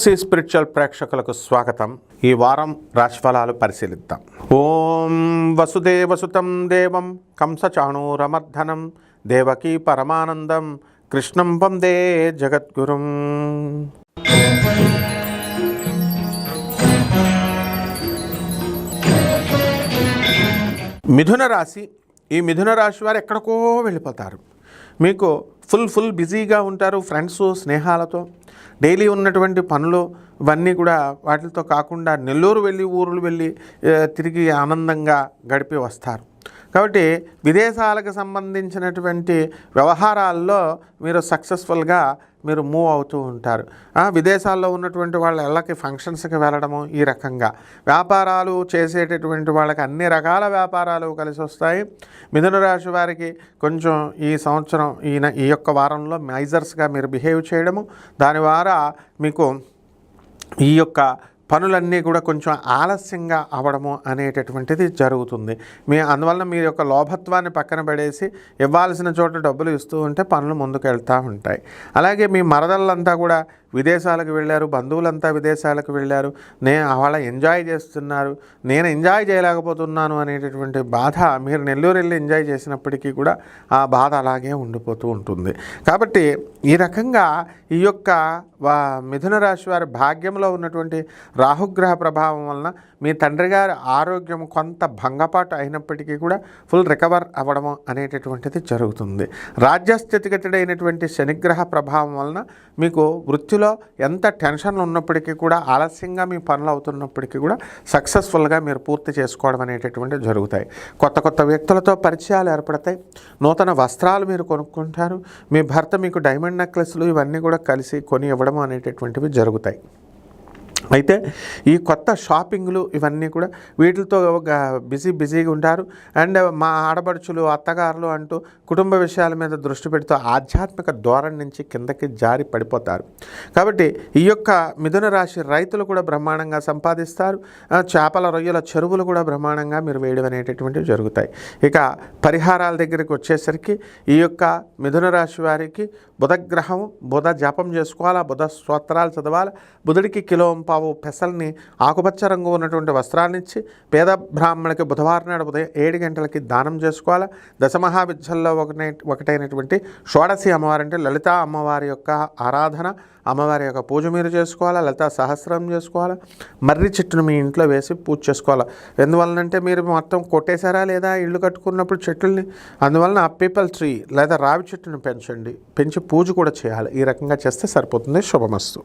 తులసి spiritual ప్రేక్షకులకు స్వాగతం. ఈ వారం రాశిఫలాలు పరిశీలిద్దాం. ఓం వసుదేవసుతం దేవం కంసచాణూరమర్ధనం దేవకీ పరమానందం కృష్ణం వందే జగద్గురుం. మిథున రాశి. ఈ మిథున రాశి వారు ఎక్కడికో వెళ్ళిపోతారు. మీకు ఫుల్ బిజీగా ఉంటారు ఫ్రెండ్స్ స్నేహాలతో. డైలీ ఉన్నటువంటి పనులు ఇవన్నీ కూడా వాటితో కాకుండా నెల్లూరు వెళ్ళి ఊర్లు వెళ్ళి తిరిగి ఆనందంగా గడిపి వస్తారు. కాబట్టి విదేశాలకు సంబంధించినటువంటి వ్యవహారాల్లో మీరు సక్సెస్ఫుల్గా మీరు మూవ్ అవుతూ ఉంటారు. విదేశాల్లో ఉన్నటువంటి వాళ్ళ ఇళ్ళకి ఫంక్షన్స్కి వెళ్ళడము, ఈ రకంగా వ్యాపారాలు చేసేటటువంటి వాళ్ళకి అన్ని రకాల వ్యాపారాలు కలిసి వస్తాయి. మిథున రాశి వారికి కొంచెం ఈ సంవత్సరం ఈ యొక్క వారంలో మైజర్స్గా మీరు బిహేవ్ చేయడము, దాని ద్వారా మీకు ఈ యొక్క పనులన్నీ కూడా కొంచెం ఆలస్యంగా అవ్వడము అనేటటువంటిది జరుగుతుంది. అందువలన మీ యొక్క లోభత్వాన్ని పక్కన పడేసి ఇవ్వాల్సిన చోట డబ్బులు ఇస్తూ ఉంటే పనులు ముందుకు వెళ్తూ ఉంటాయి. అలాగే మీ మరదళ్ళంతా కూడా విదేశాలకు వెళ్ళారు, బంధువులంతా విదేశాలకు వెళ్ళారు, వాళ్ళ ఎంజాయ్ చేస్తున్నారు, నేను ఎంజాయ్ చేయలేకపోతున్నాను అనేటటువంటి బాధ మీరు నెల్లూరు వెళ్ళి ఎంజాయ్ చేసినప్పటికీ కూడా ఆ బాధ అలాగే ఉండిపోతూ ఉంటుంది. కాబట్టి ఈ రకంగా ఈ యొక్క మిథున రాశి వారి భాగ్యంలో ఉన్నటువంటి రాహుగ్రహ ప్రభావం వలన మీ తండ్రి గారి ఆరోగ్యం కొంత భంగపాటు అయినప్పటికీ కూడా ఫుల్ రికవర్ అవ్వడం అనేటటువంటిది జరుగుతుంది. రాజ్యస్థితిగతుడైనటువంటి శనిగ్రహ ప్రభావం వలన మీకు వృత్తిలో ఎంత టెన్షన్లు ఉన్నప్పటికీ కూడా ఆలస్యంగా మీ పనులు అవుతున్నప్పటికీ కూడా సక్సెస్ఫుల్గా మీరు పూర్తి చేసుకోవడం అనేటటువంటివి జరుగుతాయి. కొత్త వ్యక్తులతో పరిచయాలు ఏర్పడతాయి. నూతన వస్త్రాలు మీరు కొనుక్కుంటారు. మీ భర్త మీకు డైమండ్ నెక్లెస్లు ఇవన్నీ కూడా కలిసి కొని ఇవ్వడం అనేటటువంటివి జరుగుతాయి. అయితే ఈ కొత్త షాపింగ్లు ఇవన్నీ కూడా వీటితో బిజీగా ఉంటారు. అండ్ మా ఆడపడుచులు అత్తగారులు అంటూ కుటుంబ విషయాల మీద దృష్టి పెడుతూ ఆధ్యాత్మిక ధోరణి నుంచి కిందకి జారి పడిపోతారు. కాబట్టి ఈ యొక్క మిథున రాశి రైతులు కూడా బ్రహ్మాండంగా సంపాదిస్తారు. చేపల రొయ్యల చెరువులు కూడా బ్రహ్మాండంగా మీరు వేయడం అనేటటువంటివి జరుగుతాయి. ఇక పరిహారాల దగ్గరికి వచ్చేసరికి ఈ యొక్క మిథున రాశి వారికి బుధగ్రహం, బుధ జపం చేసుకోవాలా, బుధ స్తోత్రాలు చదవాలి. బుధుడికి కిలో పావు పెసల్ని ఆకుపచ్చ రంగు ఉన్నటువంటి వస్త్రాన్నిచ్చి పేద బ్రాహ్మణులకి బుధవారం నాడు ఉదయం 7 గంటలకి దానం చేసుకోవాలి. దశమహావిద్యల్లో ఒకటైనటువంటి షోడశి అమ్మవారి అంటే లలితా అమ్మవారి యొక్క ఆరాధన, అమ్మవారి యొక్క పూజ మీరు చేసుకోవాలా. లలితా సహస్రం చేసుకోవాలా. మర్రి చెట్టును మీ ఇంట్లో వేసి పూజ చేసుకోవాలా. ఎందువలనంటే మీరు మొత్తం కొట్టేశారా లేదా ఇల్లు కట్టుకున్నప్పుడు చెట్లని, అందువలన పీపల్ ట్రీ లేదా రావి చెట్టును పెంచి పూజ కూడా చేయాలి. ఈ రకంగా చేస్తే సరిపోతుంది. శుభమస్తు.